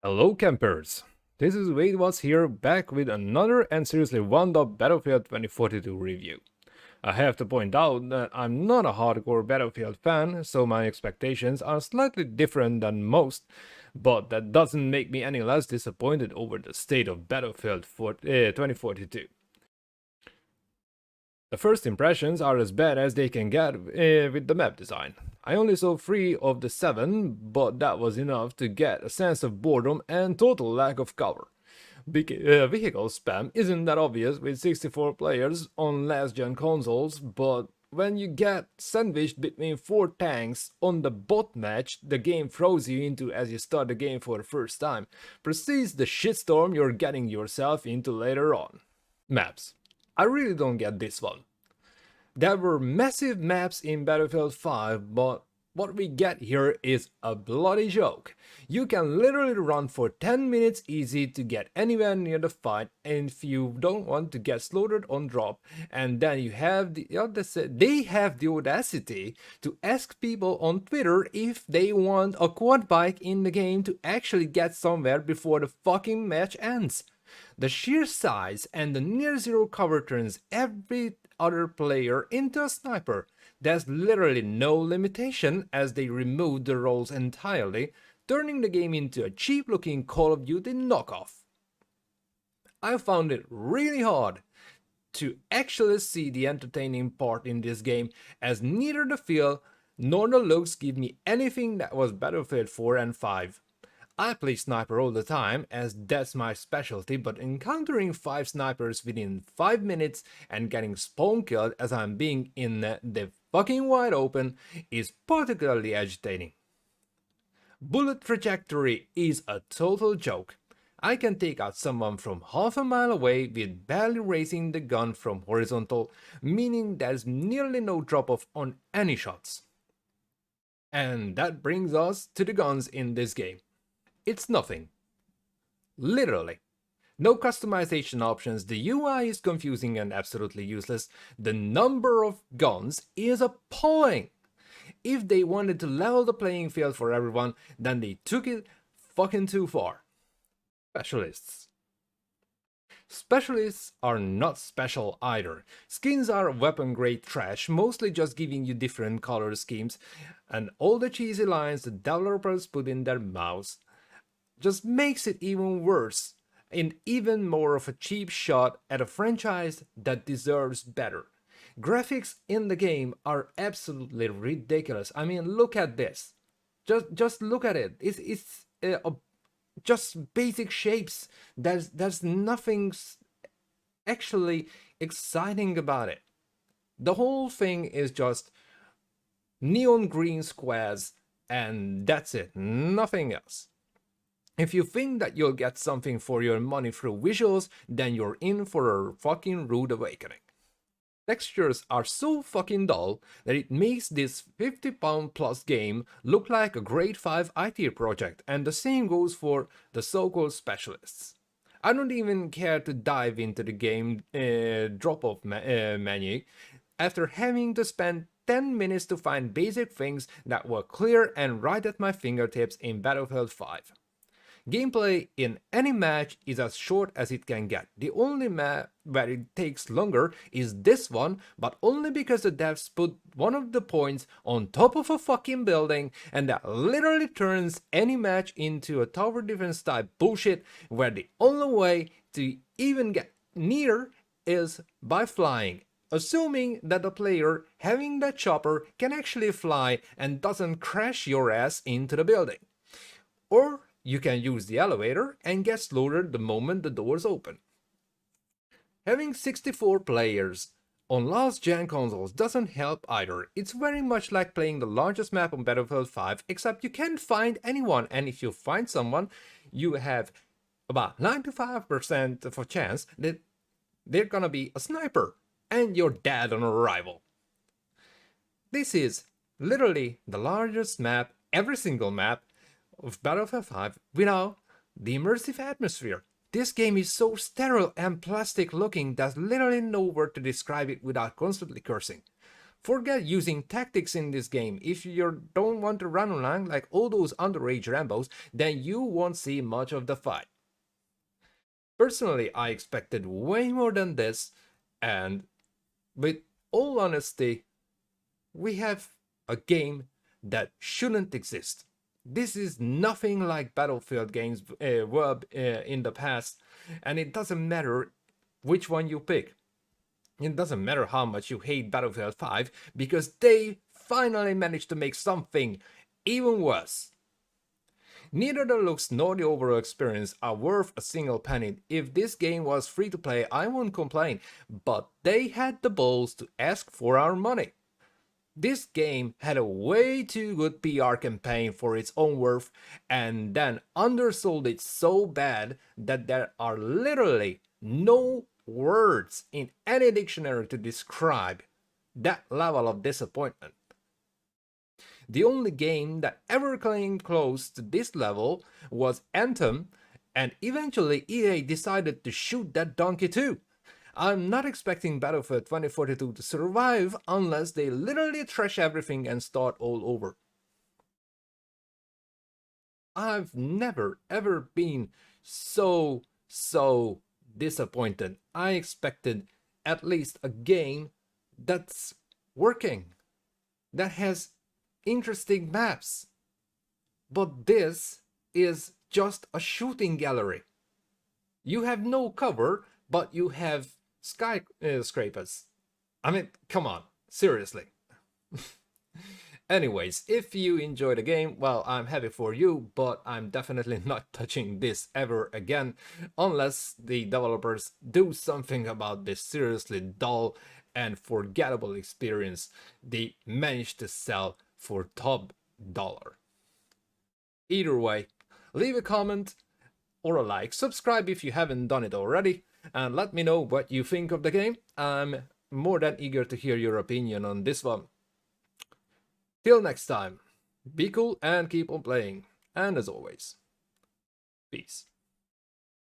Hello campers! This is Wade was here back with another and seriously wound up Battlefield 2042 review. I have to point out that I'm not a hardcore Battlefield fan, so my expectations are slightly different than most, but that doesn't make me any less disappointed over the state of Battlefield 2042. The first impressions are as bad as they can get with the map design. I only saw 3 of the 7, but that was enough to get a sense of boredom and total lack of cover. Vehicle spam isn't that obvious with 64 players on last-gen consoles, but when you get sandwiched between 4 tanks on the bot match the game throws you into as you start the game for the first time precedes the shitstorm you're getting yourself into later on. Maps. I really don't get this one. There were massive maps in Battlefield 5, but what we get here is a bloody joke. You can literally run for 10 minutes easy to get anywhere near the fight, and if you don't want to get slaughtered on drop, and then you have they have the audacity to ask people on Twitter if they want a quad bike in the game to actually get somewhere before the fucking match ends. The sheer size and the near zero cover turns every other player into a sniper. There's literally no limitation as they removed the roles entirely, turning the game into a cheap looking Call of Duty knockoff. I found it really hard to actually see the entertaining part in this game, as neither the feel nor the looks give me anything that was Battlefield 4 and 5. I play sniper all the time as that's my specialty, but encountering 5 snipers within 5 minutes and getting spawn killed as I'm being in the fucking wide open is particularly agitating. Bullet trajectory is a total joke. I can take out someone from half a mile away with barely raising the gun from horizontal, meaning there's nearly no drop-off on any shots. And that brings us to the guns in this game. It's nothing. Literally. No customization options, the UI is confusing and absolutely useless, the number of guns is appalling. If they wanted to level the playing field for everyone, then they took it fucking too far. Specialists. Specialists are not special either. Skins are weapon grade trash, mostly just giving you different color schemes, and all the cheesy lines the developers put in their mouths just makes it even worse and even more of a cheap shot at a franchise that deserves better. Graphics in the game are absolutely ridiculous. I mean, look at this. Just look at it. It's just basic shapes. There's nothing actually exciting about it. The whole thing is just neon green squares and that's it. Nothing else. If you think that you'll get something for your money through visuals, then you're in for a fucking rude awakening. Textures are so fucking dull that it makes this 50-pound plus game look like a grade 5 IT project, and the same goes for the so-called specialists. I don't even care to dive into the game drop-off menu after having to spend 10 minutes to find basic things that were clear and right at my fingertips in Battlefield 5. Gameplay in any match is as short as it can get. The only map where it takes longer is this one, but only because the devs put one of the points on top of a fucking building, and that literally turns any match into a tower defense type bullshit where the only way to even get near is by flying, assuming that the player having that chopper can actually fly and doesn't crash your ass into the building. Or you can use the elevator and get slaughtered the moment the doors open. Having 64 players on last gen consoles doesn't help either. It's very much like playing the largest map on Battlefield 5, except you can't find anyone, and if you find someone, you have about 95% of a chance that they're gonna be a sniper, and you're dead on arrival. This is literally the largest map, every single map, of Battlefield 5 without the immersive atmosphere. This game is so sterile and plastic looking there's literally no word to describe it without constantly cursing. Forget using tactics in this game. If you don't want to run around like all those underage Rambos, then you won't see much of the fight. Personally, I expected way more than this, and with all honesty, we have a game that shouldn't exist. This is nothing like Battlefield games were in the past, and it doesn't matter which one you pick. It doesn't matter how much you hate Battlefield 5, because they finally managed to make something even worse. Neither the looks nor the overall experience are worth a single penny. If this game was free to play, I wouldn't complain, but they had the balls to ask for our money. This game had a way too good PR campaign for its own worth, and then undersold it so bad that there are literally no words in any dictionary to describe that level of disappointment. The only game that ever came close to this level was Anthem, and eventually EA decided to shoot that donkey too. I'm not expecting Battlefield 2042 to survive unless they literally trash everything and start all over. I've never ever been so disappointed. I expected at least a game that's working, that has interesting maps. But this is just a shooting gallery. You have no cover, but you have skyscrapers. I mean, come on, seriously. Anyways, if you enjoy the game, well, I'm happy for you, but I'm definitely not touching this ever again, unless the developers do something about this seriously dull and forgettable experience they managed to sell for top dollar. Either way, leave a comment or a like, subscribe if you haven't done it already, and let me know what you think of the game. I'm more than eager to hear your opinion on this one. Till next time, be cool and keep on playing, and as always, peace.